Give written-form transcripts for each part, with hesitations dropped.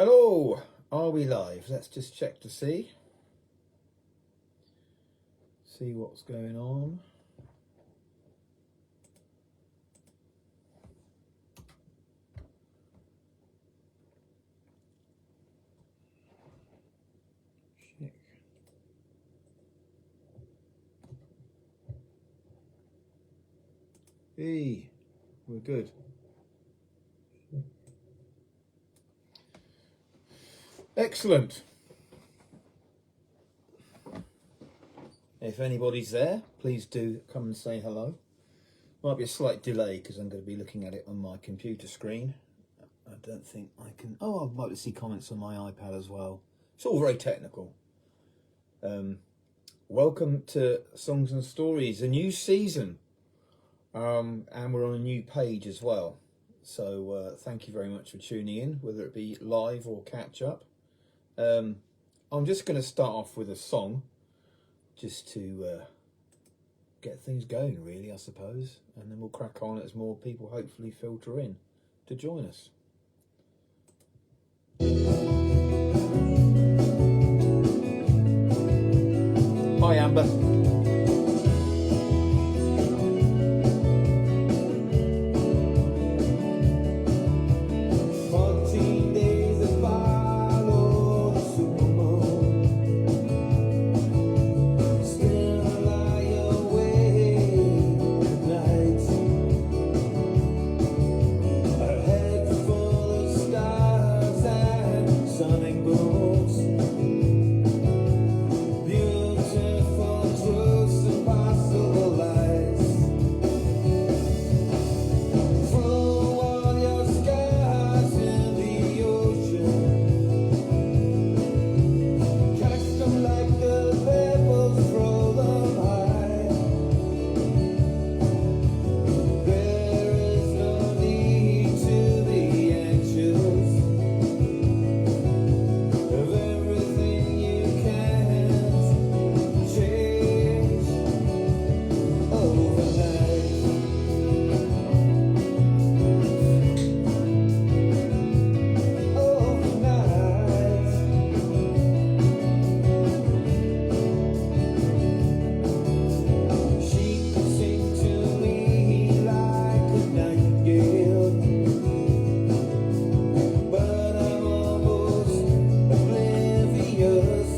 Hello, are we live? Let's just check to see what's going on. Check. Hey, we're good. Excellent. If anybody's there, please do come and say hello. Might be a slight delay because I'm going to be looking at it on my computer screen. I don't think I can... Oh, I might see comments on my iPad as well. It's all very technical. Welcome to Songs and Stories, a new season. And we're on a new page as well. So thank you very much for tuning in, whether it be live or catch up. I'm just going to start off with a song just to get things going, really, I suppose. And then we'll crack on as more people hopefully filter in to join us. Hi, Amber. 14 days that follow the supermoon, still lie awake at night. Her head full of stars and sonic booms, beautiful truths and possible lies. Throw all your scars in the ocean, catch them like the pebbles, throw them high. There is no need to be anxious of everything you can't change overnight. She could sing to me like a nightingale, but I'm almost oblivious.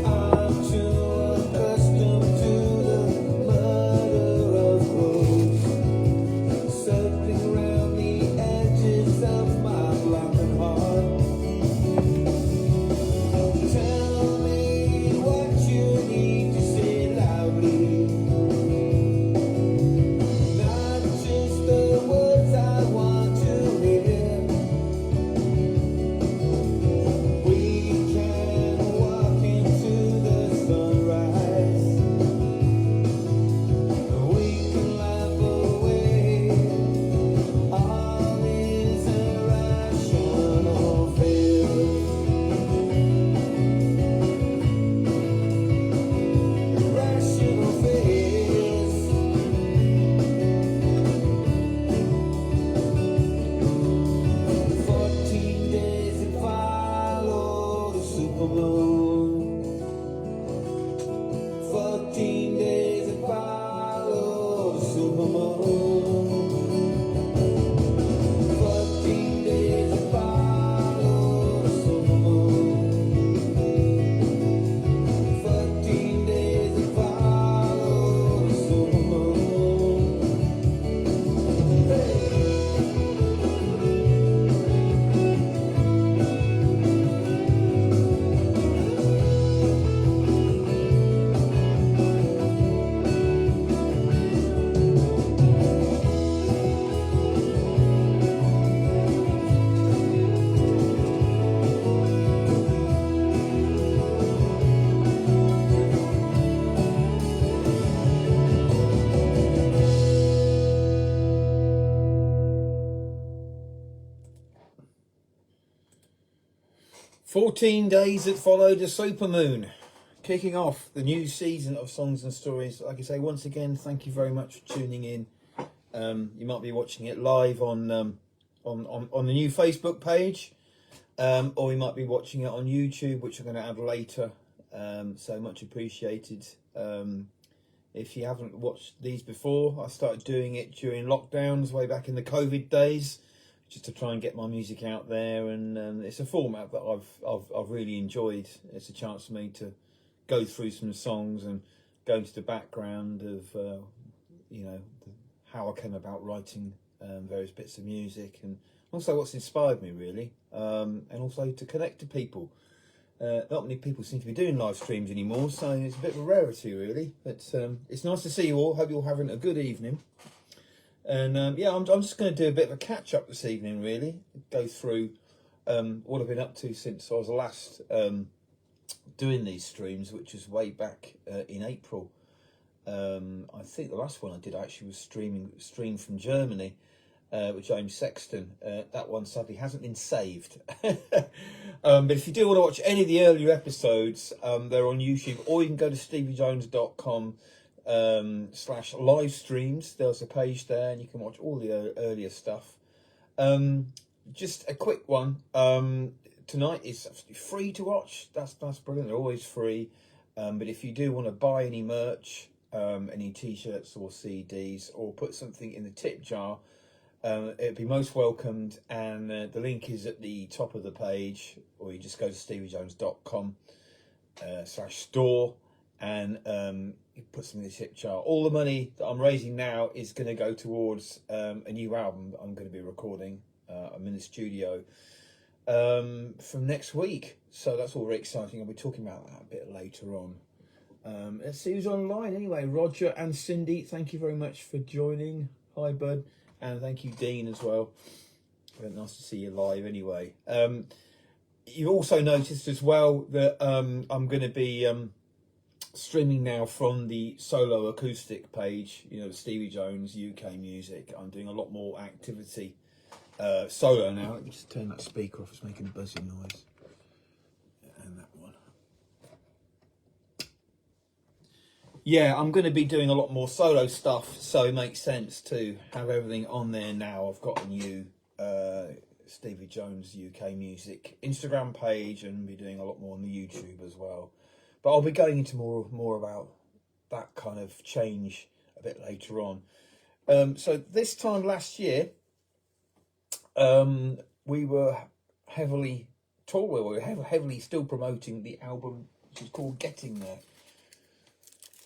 I'm too accustomed to the mutter of crows circling round the edges of my blocking heart. Tell me what you need to say loudly, not just the words I want to hear. We can walk into the sunrise, we can laugh away all these irrational fears. Irrational fears. 14 days that follow the supermoon. 14 days that follow the supermoon. 14 days that follow the supermoon. 14 days that follow the supermoon. Hey. "14 Days That Followed the Supermoon," kicking off the new season of Songs and Stories. Like I say, once again, thank you very much for tuning in. You might be watching it live on on the new Facebook page, or you might be watching it on YouTube, which I'm going to add later. So much appreciated. If you haven't watched these before, I started doing it during lockdowns way back in the COVID days, just to try and get my music out there, and it's a format that I've really enjoyed. It's a chance for me to go through some songs and go into the background of how I came about writing various bits of music, and also what's inspired me really, and also to connect to people. Not many people seem to be doing live streams anymore, so it's a bit of a rarity really, but it's nice to see you all. Hope you're all having a good evening. And I'm just going to do a bit of a catch up this evening really, go through what I've been up to since I was last doing these streams, which is way back in April. I think the last one I did actually was stream from Germany with James Sexton. That one sadly hasn't been saved. But if you do want to watch any of the earlier episodes, they're on YouTube, or you can go to steviejones.com /live streams. There's a page there and you can watch all the earlier stuff. Just a quick one. Tonight is absolutely free to watch. That's brilliant. They're always free. But if you do want to buy any merch, any t-shirts or CDs, or put something in the tip jar, it'd be most welcomed. And the link is at the top of the page, or you just go to steviejones.com /store and you put something in the tip jar. All the money that I'm raising now is going to go towards a new album that I'm going to be recording. I'm in the studio from next week, so that's all very exciting. I'll be talking about that a bit later on. Let's see who's online anyway. Roger and Cindy, thank you very much for joining. Hi bud, and thank you Dean as well. Very nice to see you live anyway. You've also noticed as well that I'm going to be streaming now from the solo acoustic page, Stevie Jones UK Music. I'm doing a lot more activity solo now. Let me just turn that speaker off, it's making a buzzing noise. And that one. Yeah, I'm going to be doing a lot more solo stuff, so it makes sense to have everything on there now. I've got a new Stevie Jones UK Music Instagram page, and be doing a lot more on the YouTube as well. But I'll be going into more about that kind of change a bit later on. So this time last year, we were heavily still promoting the album, which is called Getting There.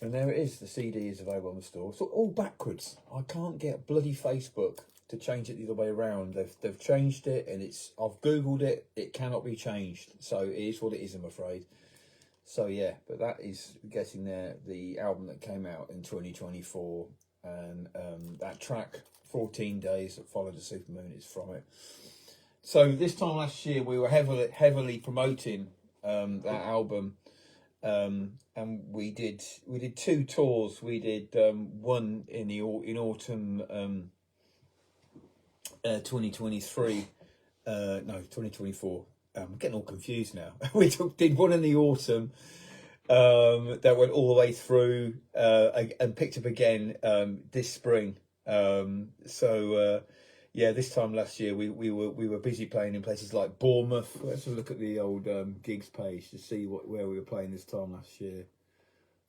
And there it is. The CD is available on the store. So all backwards. I can't get bloody Facebook to change it the other way around. They've changed it, and I've googled it. It cannot be changed. So it is what it is, I'm afraid. So yeah, but that is Getting There, the album that came out in 2024, and that track 14 Days That Followed the Supermoon is from it. So this time last year we were heavily promoting that album, and we did two tours. We did one in autumn 2023, 2024. I'm getting all confused now. We did one in the autumn that went all the way through and picked up again this spring. Yeah, this time last year we were busy playing in places like Bournemouth. Let's have a look at the old gigs page to see where we were playing this time last year.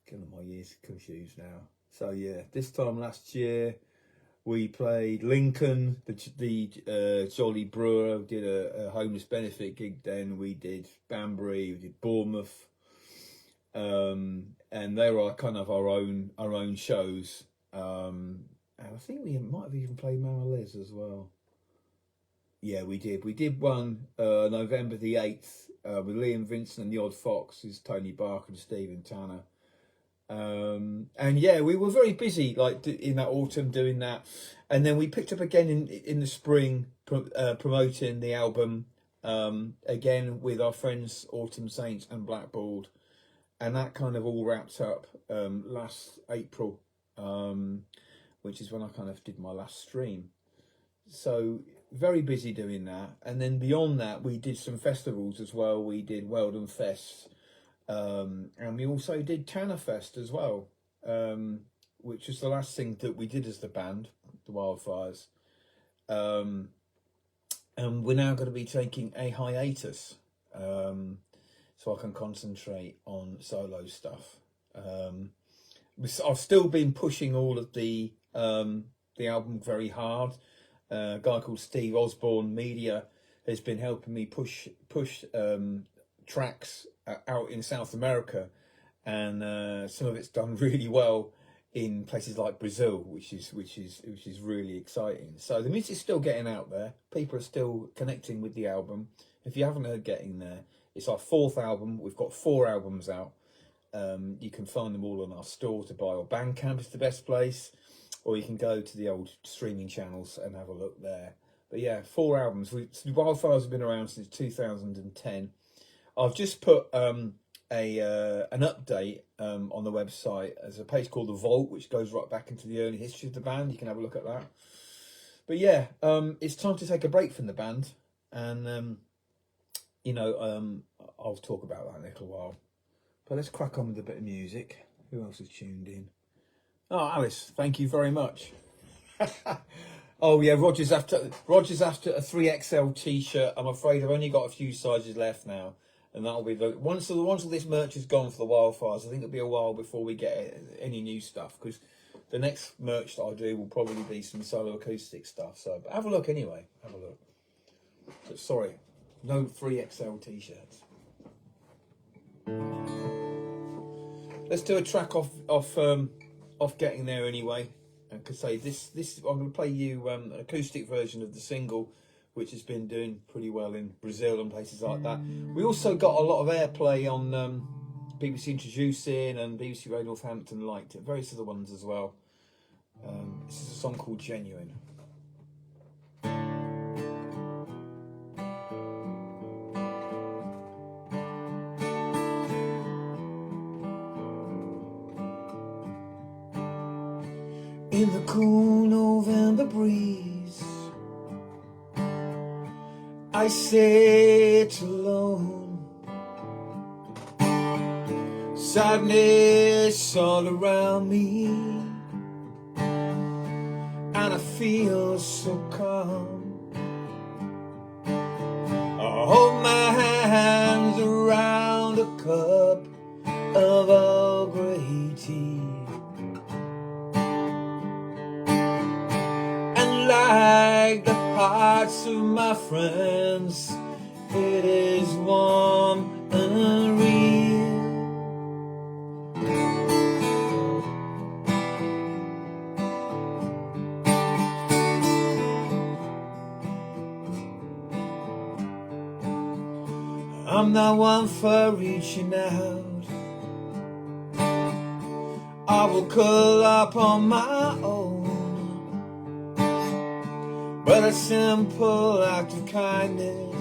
Getting my years confused now. So yeah, this time last year we played Lincoln, the Jolly Brewer. We did a homeless benefit gig then. We did Banbury, we did Bournemouth, and they were kind of our own shows. And I think we might have even played Mama Liz as well. Yeah, we did. We did one November the 8th with Liam Vincent and the Odd Foxes, Tony Barker and Stephen Tanner. And yeah, we were very busy in that autumn doing that, and then we picked up again in the spring promoting the album again with our friends Autumn Saints and Blackboard, and that kind of all wrapped up last April, which is when I kind of did my last stream. So very busy doing that, and then beyond that we did some festivals as well. We did Weldon Fest. And we also did Tanner Fest as well, which was the last thing that we did as the band, the Wildfires. and we're now going to be taking a hiatus, so I can concentrate on solo stuff. I've still been pushing all of the album very hard. A guy called Steve Osborne Media has been helping me push tracks out in South America, and some of it's done really well in places like Brazil, which is really exciting. So the music's still getting out there. People are still connecting with the album. If you haven't heard Getting There, it's our 4th album. We've got 4 albums out. You can find them all on our store to buy, or Bandcamp is the best place, or you can go to the old streaming channels and have a look there. But yeah, 4 albums. Wildfires have been around since 2010. I've just put an update on the website. There's a page called The Vault, which goes right back into the early history of the band. You can have a look at that. But yeah, it's time to take a break from the band, and I'll talk about that in a little while. But let's crack on with a bit of music. Who else has tuned in? Oh, Alice, thank you very much. Oh yeah, Roger's after a 3XL t-shirt. I'm afraid I've only got a few sizes left now, and that'll be once all this merch is gone for the Wildfires. I think it'll be a while before we get any new stuff, because the next merch that I'll do will probably be some solo acoustic stuff. So but have a look anyway. Have a look. But sorry, no 3XL t-shirts. Let's do a track off Getting There anyway. And could say this I'm going to play you an acoustic version of the single, which has been doing pretty well in Brazil and places like that. We also got a lot of airplay on BBC Introducing and BBC Radio Northampton liked it. Various other ones as well. This is a song called Genuine. In the cool November breeze, I sit alone. Sadness all around me, and I feel so calm. I hold my hands around a cup of Earl Grey tea, like the hearts of my friends, it is warm and real. I'm not one for reaching out. I will curl up on my own, but a simple act of kindness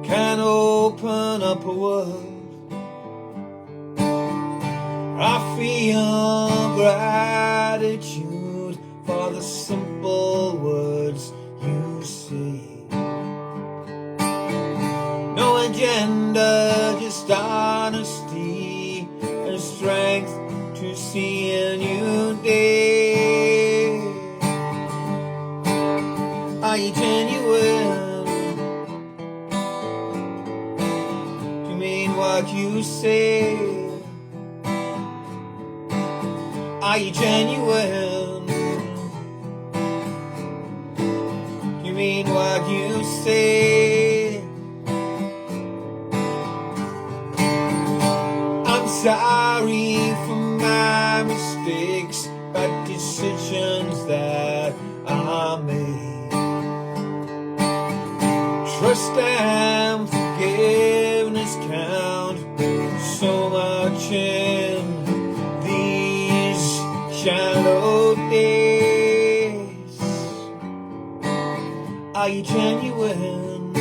can open up a world. I feel gratitude for the simple words you say. No agenda, just honesty and strength to see a new day. Are you genuine? Do you mean what you say? Are you genuine? Do you mean what you say? I'm sorry for my mistakes, bad decisions that I made. Trust and forgiveness count so much in these shallow days. Are you genuine? Do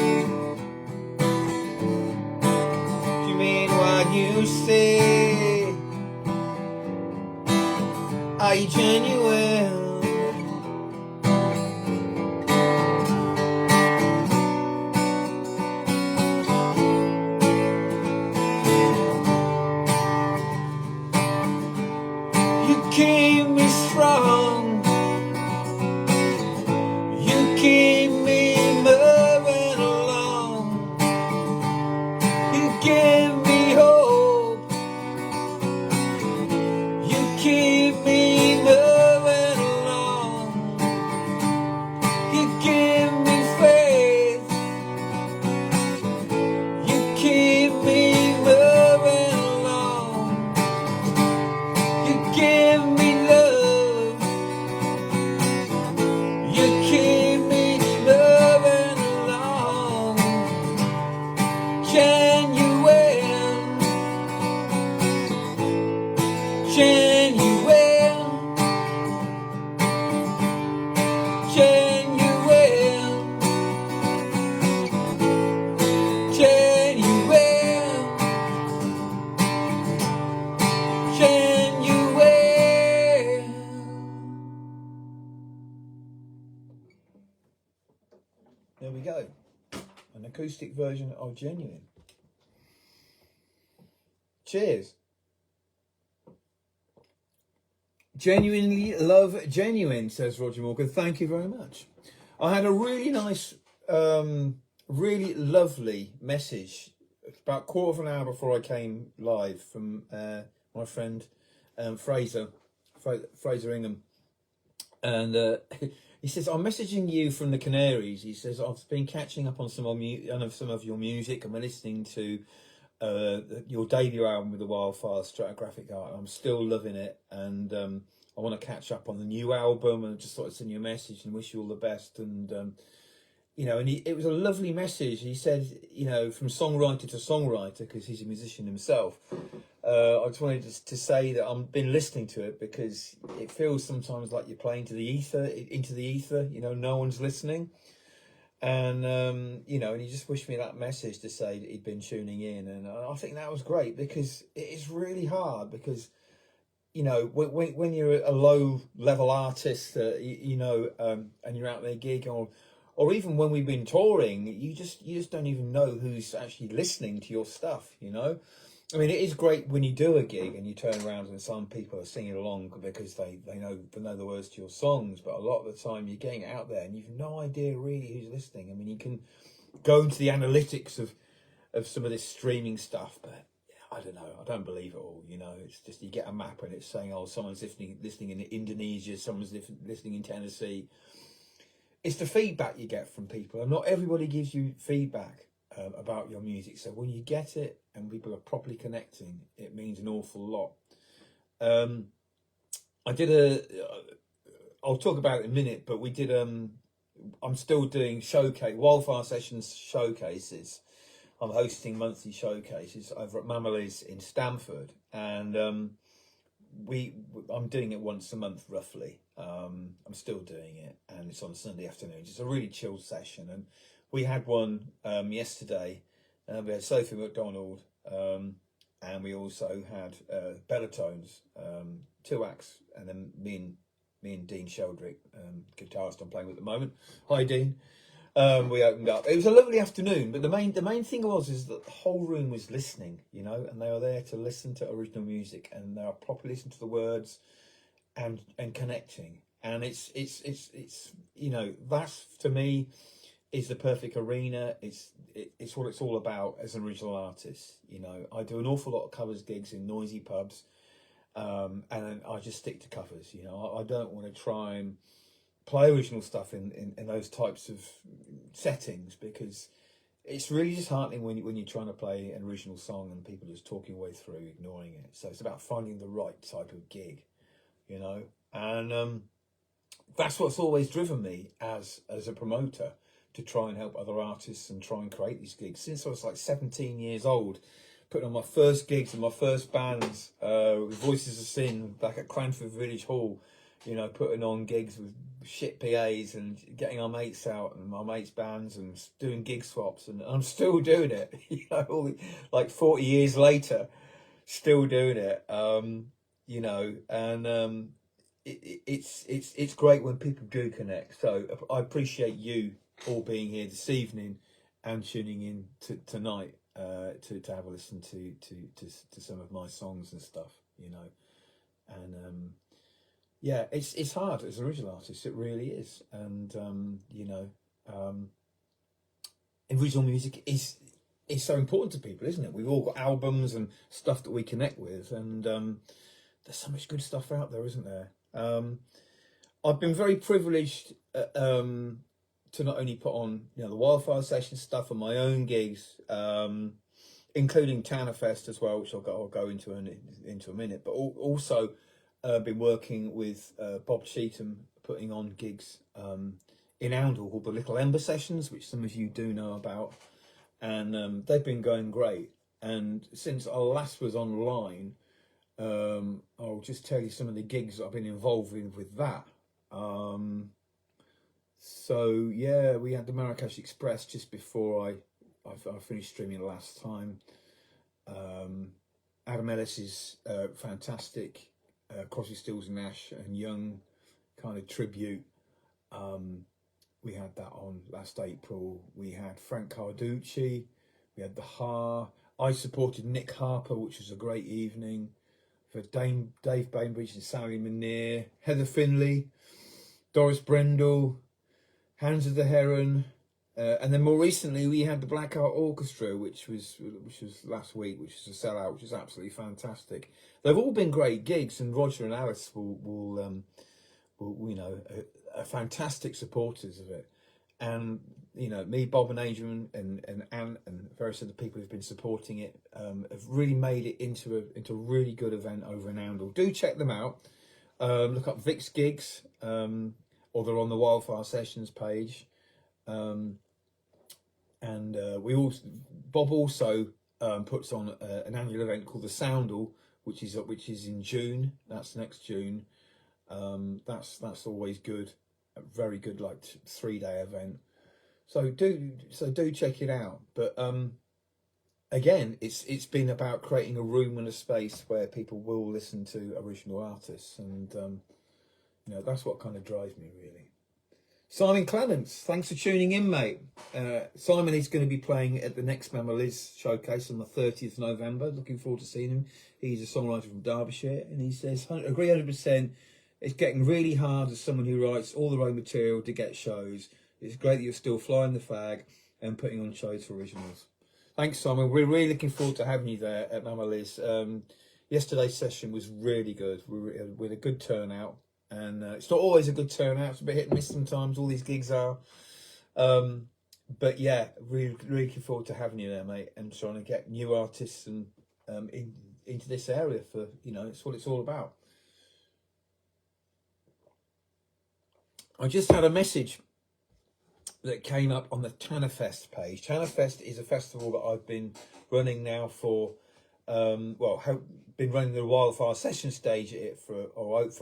you mean what you say? Are you genuine? You keep me strong. You keep go. An acoustic version of Genuine. Cheers. Genuinely love Genuine, says Roger Morgan. Thank you very much. I had a really nice, really lovely message about a quarter of an hour before I came live from my friend Fraser Ingham. And he says, I'm messaging you from the Canaries. He says, I've been catching up on some of your music, and we're listening to your debut album with the Wildfire Stratigraphic Art. I'm still loving it, and I want to catch up on the new album, and I just thought I'd send you a message and wish you all the best. And it was a lovely message. He said, from songwriter to songwriter, because he's a musician himself. I just wanted to say that I've been listening to it, because it feels sometimes like you're playing into the ether, no one's listening. And, and he just wished me that message to say that he'd been tuning in. And I think that was great, because it is really hard, because, when you're a low level artist, and you're out there gigging, or even when we've been touring, you just don't even know who's actually listening to your stuff, I mean, it is great when you do a gig and you turn around and some people are singing along because they know the words to your songs. But a lot of the time you're getting it out there and you've no idea really who's listening. I mean, you can go into the analytics of some of this streaming stuff, but I don't know. I don't believe it all. It's just you get a map and it's saying, oh, someone's listening in Indonesia, someone's listening in Tennessee. It's the feedback you get from people, and not everybody gives you feedback about your music. So when you get it and people are properly connecting, it means an awful lot. I'll talk about it in a minute, but we did, I'm still doing Wildfire Sessions showcases. I'm hosting monthly showcases over at Mammalys in Stamford, and I'm doing it once a month roughly. I'm still doing it, and it's on Sunday afternoons. It's a really chilled session, and we had one yesterday. We had Sophie McDonald, and we also had Bellatones, 2 acts, and then me and Dean Sheldrick, guitarist I'm playing with at the moment. Hi, Dean. We opened up. It was a lovely afternoon, but the main thing is that the whole room was listening, and they were there to listen to original music, and they are properly listening to the words and connecting. And it's that's, to me, is the perfect arena. It's what it's all about as an original artist. I do an awful lot of covers gigs in noisy pubs, and I just stick to covers. I don't want to try and play original stuff in those types of settings, because it's really disheartening when you're trying to play an original song and people are just talking away through, ignoring it. So it's about finding the right type of gig, and that's what's always driven me as a promoter, to try and help other artists and try and create these gigs. Since I was like 17 years old, putting on my first gigs and my first bands, Voices of Sin back at Cranford Village Hall, putting on gigs with shit PAs and getting our mates out and my mates' bands and doing gig swaps, and I'm still doing it, like 40 years later, still doing it, and it's great when people do connect. So I appreciate you all being here this evening and tuning in tonight to have a listen to some of my songs and stuff, and yeah, it's hard as an original artist, it really is. And original music is so important to people, isn't it? We've all got albums and stuff that we connect with, and there's so much good stuff out there, isn't there? I've been very privileged to not only put on the Wildfire Session stuff on my own gigs, including Tannerfest as well, which I'll go into a minute, but also been working with Bob Cheetham, putting on gigs in Oundle called the Little Ember Sessions, which some of you do know about, and they've been going great. And since I last was online, I'll just tell you some of the gigs I've been involved in with that. So yeah, we had the Marrakesh Express just before I finished streaming last time. Adam Ellis's fantastic Crosby, Stills and Nash and Young kind of tribute, we had that on last April. We had Frank Carducci, we had the Ha. I supported Nick Harper, which was a great evening. For Dave Bainbridge and Sally Muneer, Heather Finley, Doris Brendel, Hands of the Heron, and then more recently we had the Black Art Orchestra, which was last week, which is a sellout, which is absolutely fantastic. They've all been great gigs, and Roger and Alice will you know, are fantastic supporters of it. And you know, me, Bob, and Adrian, and Anne, and various other people who've been supporting it have really made it into a really good event over in Oundle. Do check them out. Look up Vic's gigs, or they're on the Wildfire Sessions page. And Bob also puts on an annual event called the Soundle, which is in June. That's next June. That's always good, a very good, like 3-day event. So do check it out. But again, it's been about creating a room and a space where people will listen to original artists, and you know, that's what kind of drives me really. Simon Clements, thanks for tuning in, mate. Simon is going to be playing at the next Mama Liz showcase on the 30th November. Looking forward to seeing him. He's a songwriter from Derbyshire, and he says, agree 100%. It's getting really hard as someone who writes all their own material to get shows. It's great that you're still flying the flag and putting on shows for originals. Thanks, Simon. We're really looking forward to having you there at Mama Liz. Yesterday's session was really good. We had a good turnout. And it's not always a good turnout. It's a bit hit and miss sometimes. All these gigs are. But yeah, really looking forward to having you there, mate, and trying to get new artists and into this area for, you know, it's what it's all about. I just had a message that came up on the Tannerfest page. Tannerfest is a festival that I've been running now for, been running the Wildfire Session stage at it for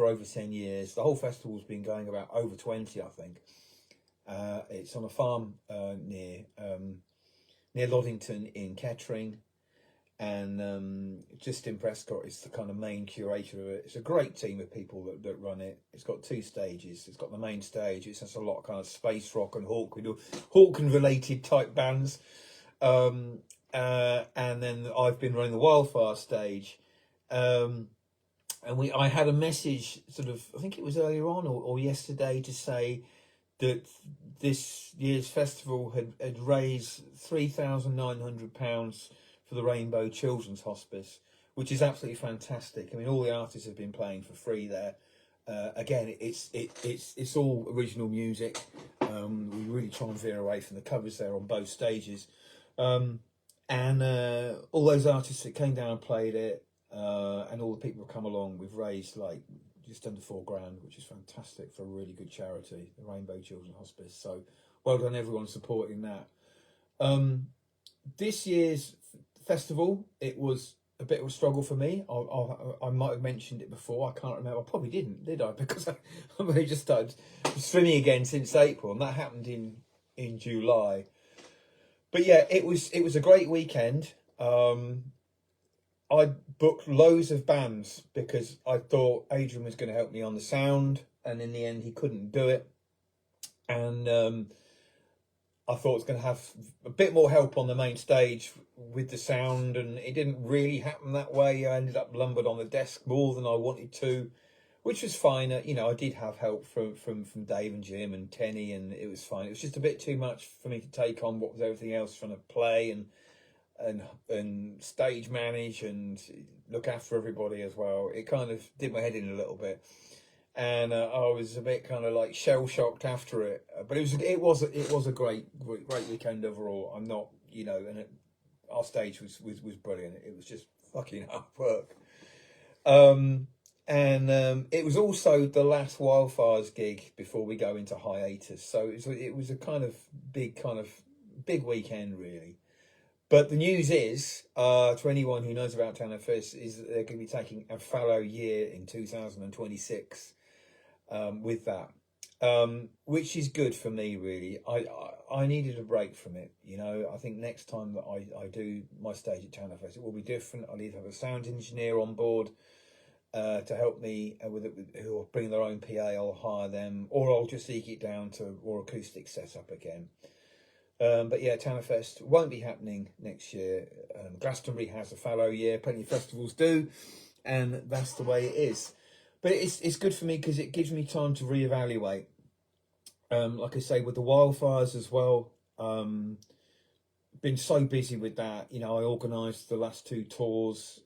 over 10 years. The whole festival's been going about over 20, I think. It's on a farm near Loddington in Kettering, and Justin Prescott is the kind of main curator of it. It's a great team of people that run it. It's got 2 stages. It's got the main stage. It's just a lot of kind of space rock and Hawken related type bands. And then I've been running the Wildfire stage. And I had a message sort of, I think it was earlier on or yesterday, to say that this year's festival had raised £3,900 for the Rainbow Children's Hospice, which is absolutely fantastic. I mean, all the artists have been playing for free there. Again, it's all original music. We really try and veer away from the covers there on both stages. And all those artists that came down and played it, and all the people who come along, we've raised like just under £4,000, which is fantastic for a really good charity, the Rainbow Children's Hospice. So well done everyone supporting that. This year's festival, it was a bit of a struggle for me. I might have mentioned it before, I can't remember. I probably did I? Because I've only just started streaming again since April, and that happened in July. But yeah, it was a great weekend. I booked loads of bands because I thought Adrian was going to help me on the sound, and in the end he couldn't do it. And I thought I was going to have a bit more help on the main stage with the sound, and it didn't really happen that way. I ended up lumbered on the desk more than I wanted to, which was fine. You know, I did have help from Dave and Jim and Tenny, and it was fine. It was just a bit too much for me to take on what was everything else, trying to play and stage manage and look after everybody as well. It kind of did my head in a little bit, and I was a bit kind of like shell shocked after it. But it was a great weekend overall. I'm not, you know, and our stage was brilliant. It was just fucking hard work. And it was also the last Wildfires gig before we go into hiatus, so it was a kind of big weekend really. But the news is, to anyone who knows about Tannerfest, is that they're going to be taking a fallow year in 2026 with that, which is good for me, really. I needed a break from it, you know. I think next time that I do my stage at Tannerfest, it will be different. I'll either have a sound engineer on board, to help me with it, who will bring their own PA. I'll hire them, or I'll just eke it down to more acoustic setup again. But yeah, Tannerfest won't be happening next year. Glastonbury has a fallow year, plenty of festivals do, and that's the way it is. But it's good for me because it gives me time to reevaluate. Like I say, with the wildfires as well, been so busy with that. You know, I organised the last 2 tours.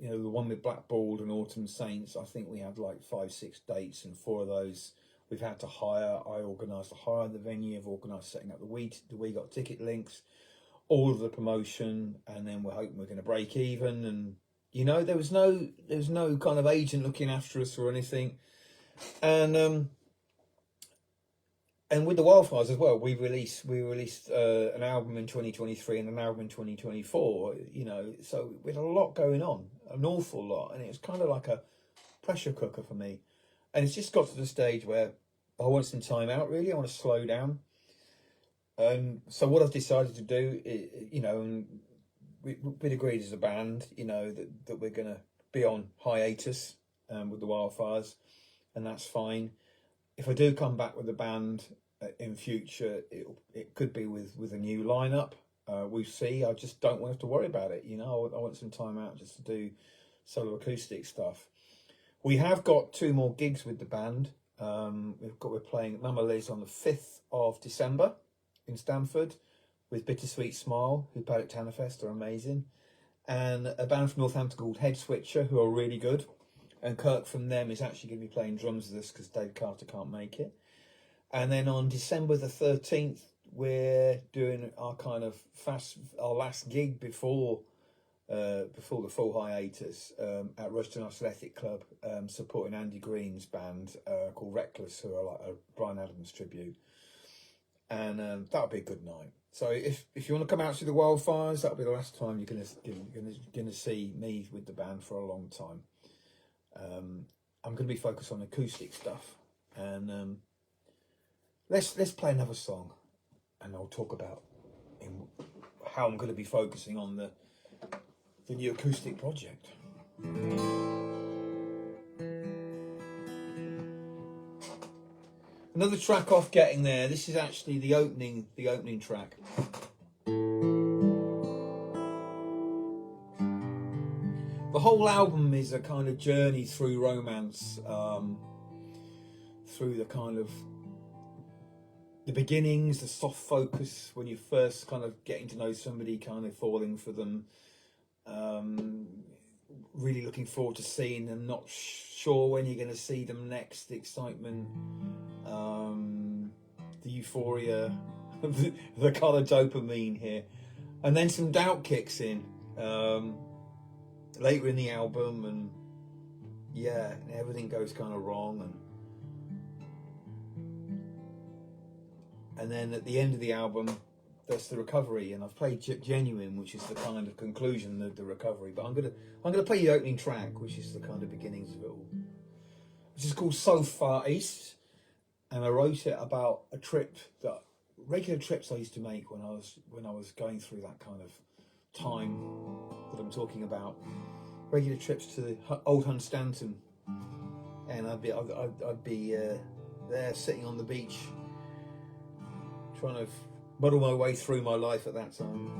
You know, the one with Blackballed and Autumn Saints, I think we had like 5-6 dates, and 4 of those we've had to hire. I organised the hire of the venue, I've organised setting up we got ticket links, all of the promotion, and then we're hoping we're going to break even. And you know, there's no kind of agent looking after us or anything. And with the wildfires as well, we released an album in 2023 and an album in 2024. You know, so with a lot going on, an awful lot, and it's kind of like a pressure cooker for me. And it's just got to the stage where I want some time out. Really, I want to slow down. So what I've decided to do, you know, and we'd agreed as a band, you know, that we're going to be on hiatus with the wildfires, and that's fine. If I do come back with a band in future, it could be with a new lineup. We'll see. I just don't want to have to worry about it. You know, I want some time out just to do solo acoustic stuff. We have got 2 more gigs with the band. We're playing Mama Liz on the 5th of December in Stamford with Bittersweet Smile, who played at Tannerfest, are amazing, and a band from Northampton called Head Switcher, who are really good. And Kirk from them is actually going to be playing drums with us because Dave Carter can't make it. And then on December the 13th, we're doing our kind of our last gig before the full hiatus at Rushton Athletic Club, supporting Andy Green's band called Reckless, who are like a Bryan Adams tribute. And that'll be a good night. So if you want to come out to the wildfires, that'll be the last time you're gonna see me with the band for a long time. I'm going to be focused on acoustic stuff, and let's play another song, and I'll talk about how I'm going to be focusing on the new acoustic project. Another track off Getting There. This is actually the opening track. The whole album is a kind of journey through romance, through the kind of the beginnings, the soft focus when you first kind of getting to know somebody, kind of falling for them, really looking forward to seeing them, not sure when you're going to see them next, the excitement, the euphoria, the kind of dopamine here, and then some doubt kicks in. Later in the album, and yeah, everything goes kind of wrong, and then at the end of the album, there's the recovery, and I've played Genuine, which is the kind of conclusion of the recovery. But I'm gonna play the opening track, which is the kind of beginnings of it all, which is called So Far East, and I wrote it about a trip regular trips I used to make when I was going through that kind of time that I'm talking about. Regular trips to the old Hunstanton, and I'd be there sitting on the beach, trying to muddle my way through my life at that time.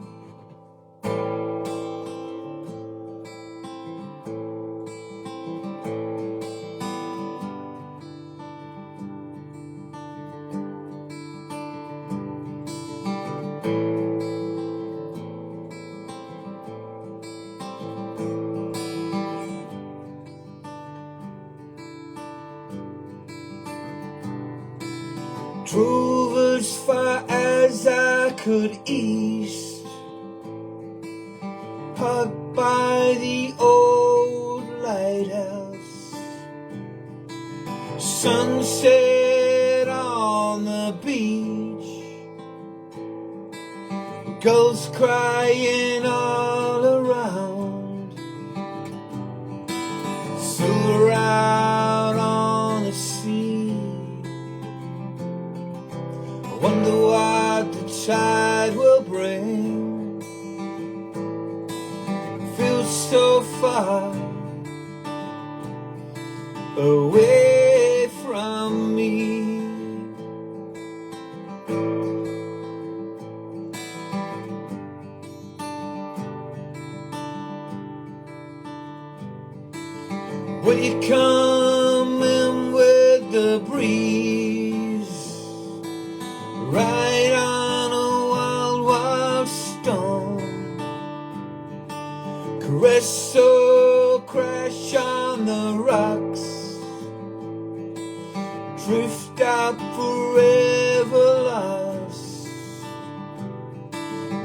Drove as far as I could east, parked by the old lighthouse. Sunset on the beach, gulls crying all around. Silver out on the sea, wonder what the tide will bring. Feels so far away from me. Will you come in with the breeze, ride on a wild, wild storm, caress or crash on the rocks, drift out forever lost.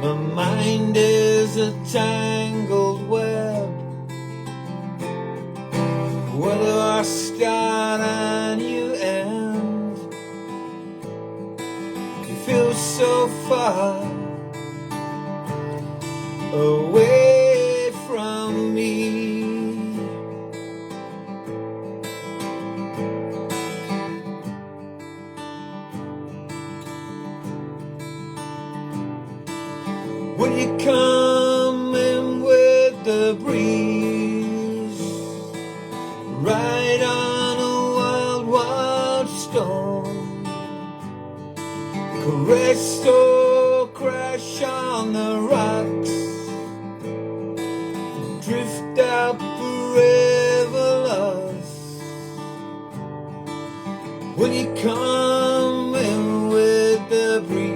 My mind is a tangled web, where do I start and you end? You feel so far away from me. Will you come in with the breeze, ride on a wild, wild storm, caress or crash on the rocks, drift out forever lost? Will you come in with the breeze?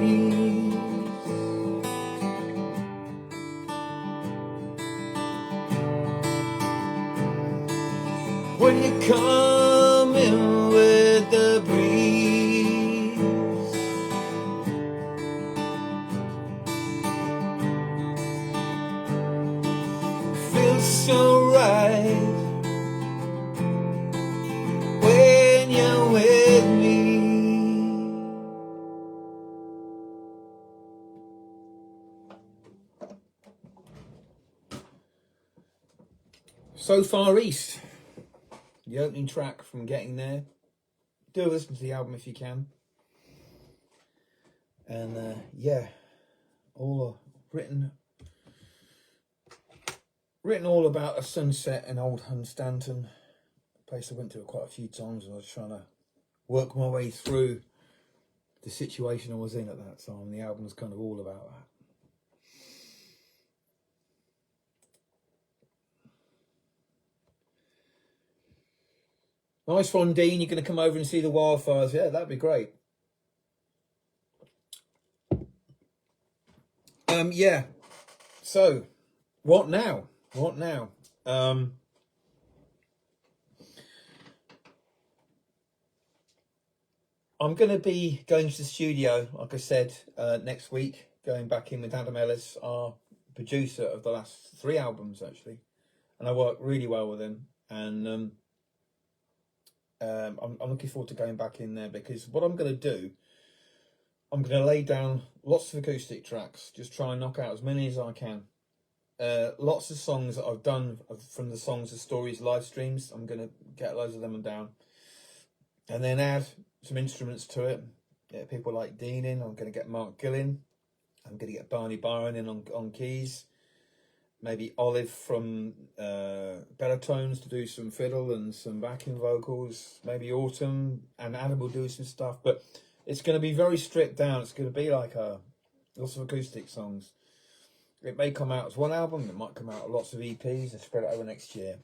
Will you come in with the breeze? Feels so right when you're with me. So Far East, the opening track from Getting There. Do listen to the album if you can. And yeah, all written all about a sunset in Old Hunstanton, a place I went to quite a few times, and I was trying to work my way through the situation I was in at that time. The album's kind of all about that. Nice one, Dean. You're going to come over and see the wildfires. Yeah, that'd be great. Yeah. So, what now? What now? I'm going to be going to the studio, like I said, next week. Going back in with Adam Ellis, our producer of the last 3 albums, actually. And I work really well with him. And I'm looking forward to going back in there, because what I'm going to do, I'm going to lay down lots of acoustic tracks, just try and knock out as many as I can. Lots of songs that I've done from the Songs of Stories live streams. I'm going to get loads of them down, and then add some instruments to it. Get people like Dean in. I'm going to get Mark Gillen. I'm going to get Barney Byron in on keys. Maybe Olive from Bellatones to do some fiddle and some backing vocals. Maybe Autumn and Adam will do some stuff. But it's going to be very stripped down. It's going to be like lots of acoustic songs. It may come out as one album. It might come out lots of EPs and spread it over next year.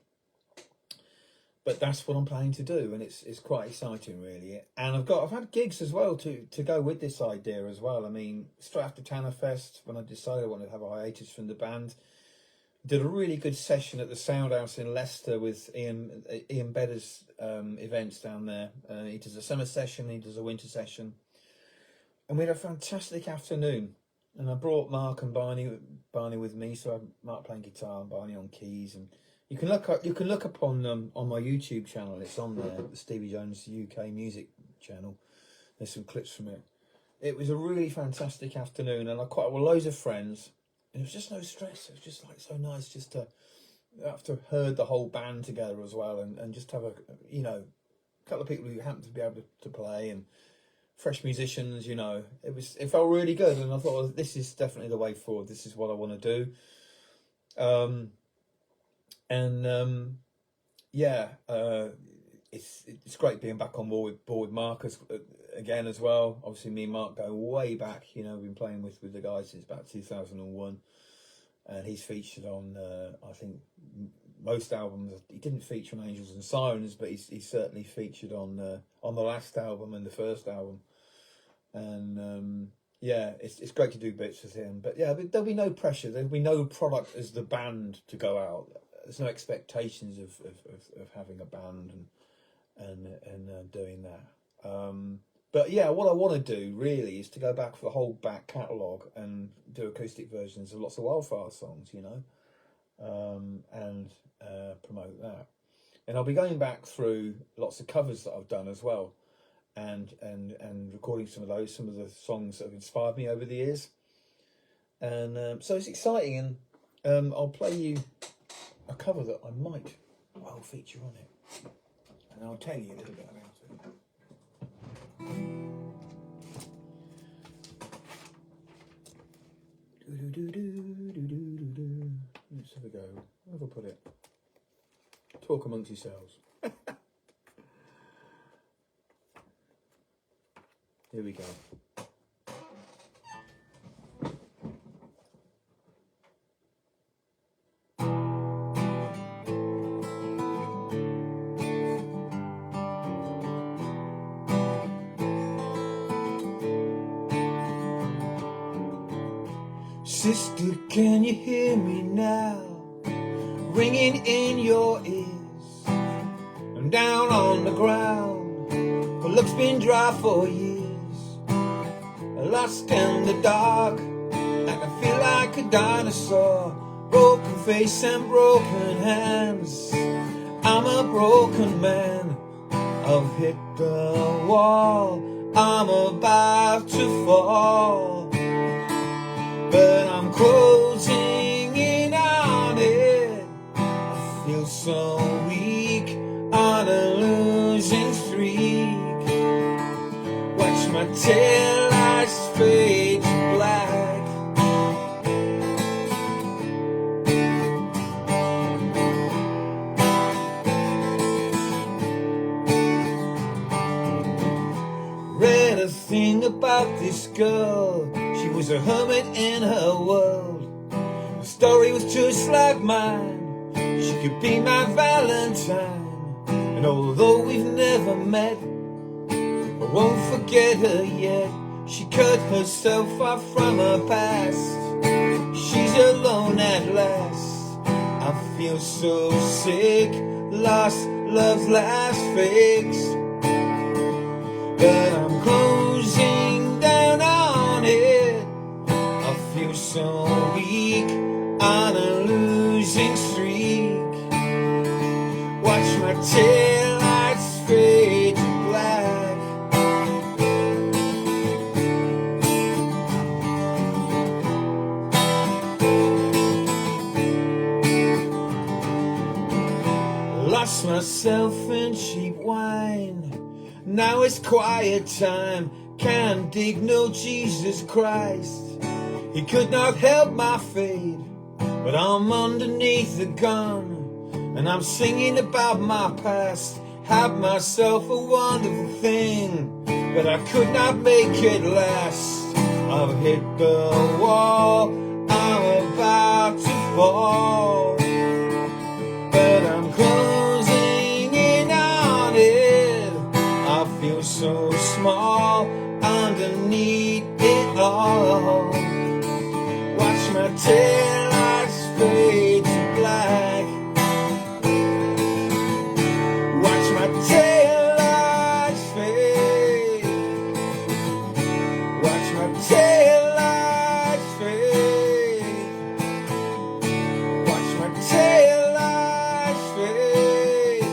But that's what I'm planning to do, and it's quite exciting, really. And I've had gigs as well to go with this idea as well. I mean, straight after Tanner Fest, when I decided I wanted to have a hiatus from the band, did a really good session at the Sound House in Leicester with Ian Bedder's events down there. He does a summer session, he does a winter session, and we had a fantastic afternoon. And I brought Mark and Barney with me, so I had Mark playing guitar and Barney on keys. And you can look up on my YouTube channel. It's on there, the Stevie Jones UK music channel. There's some clips from it. It was a really fantastic afternoon, and I caught up with loads of friends. And it was just no stress. It was just like so nice just to after heard the whole band together as well, and just have a couple of people who happened to be able to play, and fresh musicians. It felt really good, and I thought, well, this is definitely the way forward. This is what I want to do. it's great being back on board with Marcus again as well. Obviously, me and Mark go way back. You know, we've been playing with the guys since about 2001, and he's featured on I think most albums. He didn't feature on Angels and Sirens, but he's certainly featured on the last album and the first album. And yeah, it's great to do bits with him. But yeah, there'll be no pressure. There'll be no product as the band to go out. There's no expectations of having a band and doing that. But yeah, what I want to do really is to go back for the whole back catalogue and do acoustic versions of lots of Wildfire songs, you know, and promote that. And I'll be going back through lots of covers that I've done as well, and recording some of the songs that have inspired me over the years. And so it's exciting, and I'll play you a cover that I might well feature on it, and I'll tell you a little bit about it. Let's have a go. Where have I put it? Talk amongst yourselves. Here we go. Sister, can you hear me now? Ringing in your ears. I'm down on the ground. The look's been dry for years. Lost in the dark, and I feel like a dinosaur. Broken face and broken hands. I'm a broken man. I've hit the wall. I'm about to fall, but I'm closing in on it. I feel so weak on a losing streak. Watch my taillights fade to black. Read a thing about this girl. She was a hermit in her world. Her story was just like mine. She could be my Valentine. And although we've never met, I won't forget her yet. She cut herself off from her past. She's alone at last. I feel so sick, lost love's last fix. But I'm closing down on it. I feel so weak on a losing streak. Watch my taillights fade to black. Lost myself in cheap wine. Now it's quiet time. Can't dig no Jesus Christ. He could not help my fate, but I'm underneath the gun, and I'm singing about my past. Had myself a wonderful thing, but I could not make it last. I've hit the wall. I'm about to fall, but I'm closing in on it. I feel so small underneath it all. Watch my taillights fade to black. Watch my taillights fade. Watch my taillights fade. Watch my taillights fade.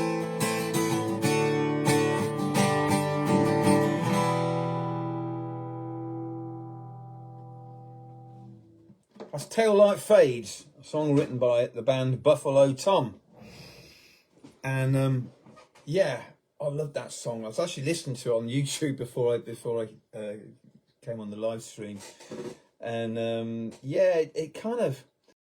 That's Taillight Fades, a song written by the band Buffalo Tom. And yeah, I love that song. I was actually listening to it on YouTube before I came on the live stream. And yeah, it kind of,